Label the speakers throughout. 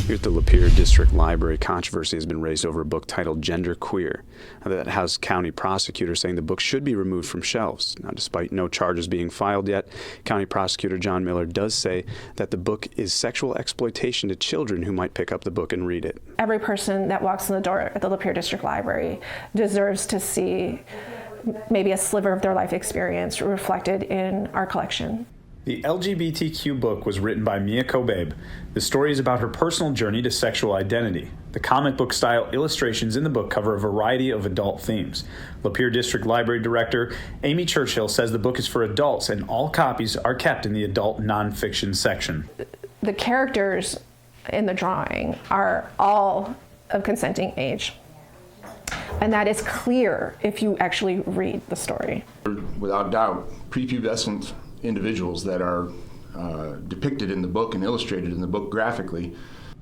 Speaker 1: Here at the Lapeer District Library, controversy has been raised over a book titled Gender Queer. That has County Prosecutor saying the book should be removed from shelves. Now, despite no charges being filed yet, County Prosecutor John Miller does say that the book is sexual exploitation to children who might pick up the book and read it.
Speaker 2: Every person that walks in the door at the Lapeer District Library deserves to see maybe a sliver of their life experience reflected in our collection.
Speaker 1: The LGBTQ book was written by Mia Kobabe. The story is about her personal journey to sexual identity. The comic book style illustrations in the book cover a variety of adult themes. Lapeer District Library Director Amy Churchill says the book is for adults and all copies are kept in the adult nonfiction section.
Speaker 2: The characters in the drawing are all of consenting age. And that is clear if you actually read the story.
Speaker 3: Without doubt, prepubescent individuals that are depicted in the book and illustrated in the book graphically.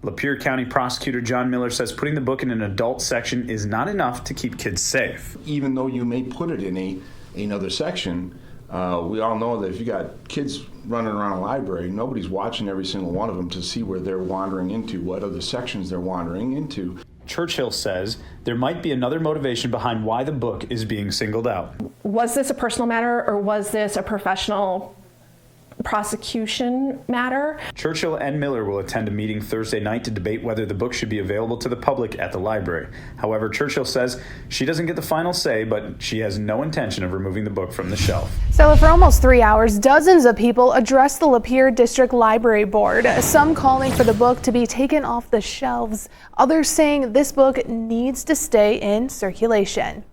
Speaker 1: Lapeer County Prosecutor John Miller says putting the book in an adult section is not enough to keep kids safe.
Speaker 3: Even though you may put it in another section, we all know that if you got kids running around a library, nobody's watching every single one of them to see where they're wandering into, what other sections they're wandering into.
Speaker 1: Churchill says there might be another motivation behind why the book is being singled out.
Speaker 2: Was this a personal matter or was this a professional prosecution matter?
Speaker 1: Churchill and Miller will attend a meeting Thursday night to debate whether the book should be available to the public at the library. However, Churchill says she doesn't get the final say, but she has no intention of removing the book from the shelf.
Speaker 4: So for almost 3 hours, dozens of people addressed the Lapeer District Library Board, some calling for the book to be taken off the shelves, others saying this book needs to stay in circulation.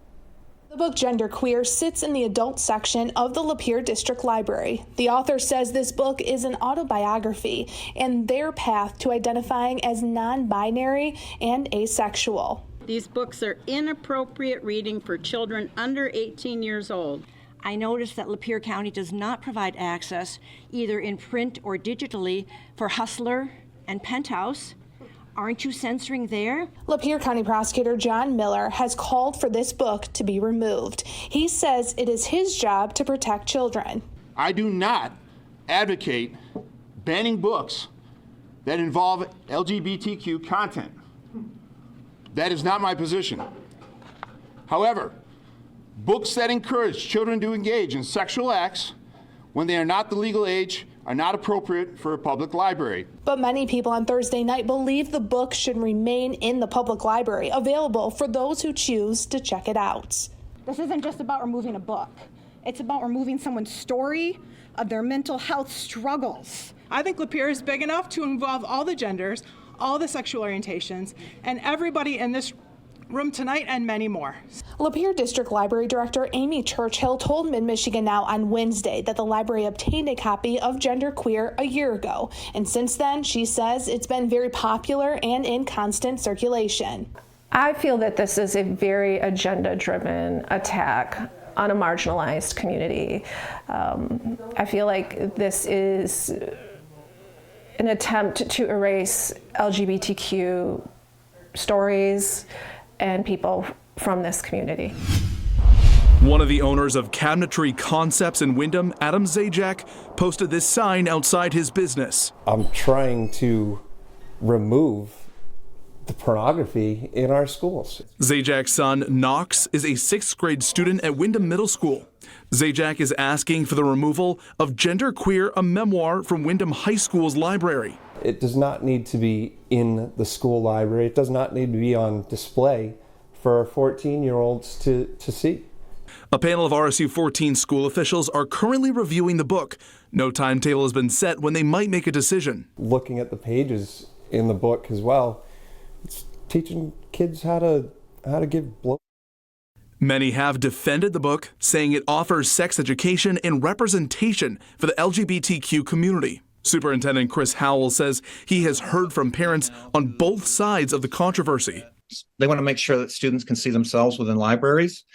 Speaker 4: The book Gender Queer sits in the adult section of the Lapeer District Library. The author says this book is an autobiography and their path to identifying as non-binary and asexual.
Speaker 5: These books are inappropriate reading for children under 18 years old.
Speaker 6: I noticed that Lapeer County does not provide access, either in print or digitally, for Hustler and Penthouse. Aren't you censoring there?
Speaker 4: Lapeer County Prosecutor John Miller has called for this book to be removed. He says it is his job to protect children.
Speaker 7: I do not advocate banning books that involve LGBTQ content. That is not my position. However, books that encourage children to engage in sexual acts when they are not the legal age are not appropriate for a public library.
Speaker 4: But many people on Thursday night believe the book should remain in the public library, available for those who choose to check it out.
Speaker 8: This isn't just about removing a book. It's about removing someone's story of their mental health struggles.
Speaker 9: I think Lapeer is big enough to involve all the genders, all the sexual orientations, and everybody in this room tonight and many more.
Speaker 4: Lapeer District Library Director Amy Churchill told Mid-MichiganNow on Wednesday that the library obtained a copy of Gender Queer a year ago. And since then, she says it's been very popular and in constant circulation.
Speaker 2: I feel that this is a very agenda-driven attack on a marginalized community. I feel like this is an attempt to erase LGBTQ stories and people from this community.
Speaker 10: One of the owners of Cabinetry Concepts in Windham, Adam Zajac, posted this sign outside his business.
Speaker 11: I'm trying to remove the pornography in our schools.
Speaker 10: Zajac's son, Knox, is a 6th grade student at Windham Middle School. Zajac is asking for the removal of Gender Queer, a memoir from Windham High School's library.
Speaker 11: It does not need to be in the school library. It does not need to be on display for 14-year-olds to see.
Speaker 10: A panel of RSU 14 school officials are currently reviewing the book. No timetable has been set when they might make a decision.
Speaker 11: Looking at the pages in the book as well, it's teaching kids how to give blow.
Speaker 10: Many have defended the book, saying it offers sex education and representation for the LGBTQ community. Superintendent Chris Howell says he has heard from parents on both sides of the controversy.
Speaker 12: They want to make sure that students can see themselves within libraries,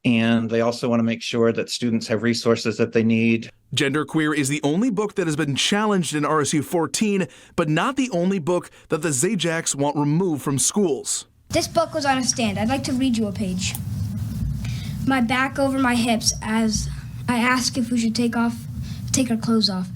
Speaker 12: and they also want to make sure that students have resources that they need.
Speaker 10: Gender Queer is the only book that has been challenged in RSU 14, but not the only book that the Zajacs want removed from schools.
Speaker 13: This book was on a stand. I'd like to read you a page. My back over my hips as I ask if we should take our clothes off.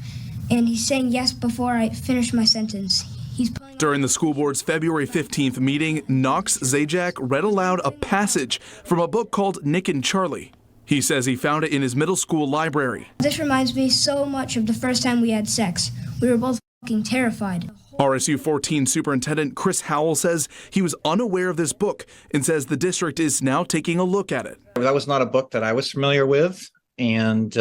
Speaker 13: And he's saying yes before I finish my sentence. He's pulling
Speaker 10: During the school board's February 15th meeting, Knox Zajac read aloud a passage from a book called Nick and Charlie. He says he found it in his middle school library.
Speaker 13: This reminds me so much of the first time we had sex. We were both fucking terrified.
Speaker 10: RSU 14 Superintendent Chris Howell says he was unaware of this book and says the district is now taking a look at it.
Speaker 12: That was not a book that I was familiar with, and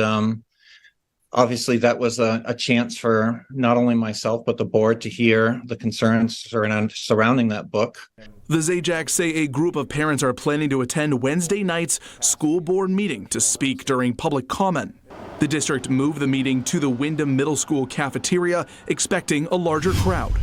Speaker 12: obviously that was a chance for not only myself but the board to hear the concerns surrounding that book.
Speaker 10: The Zajacs say a group of parents are planning to attend Wednesday night's school board meeting to speak during public comment. The district moved the meeting to the Wyndham Middle School cafeteria, expecting a larger crowd.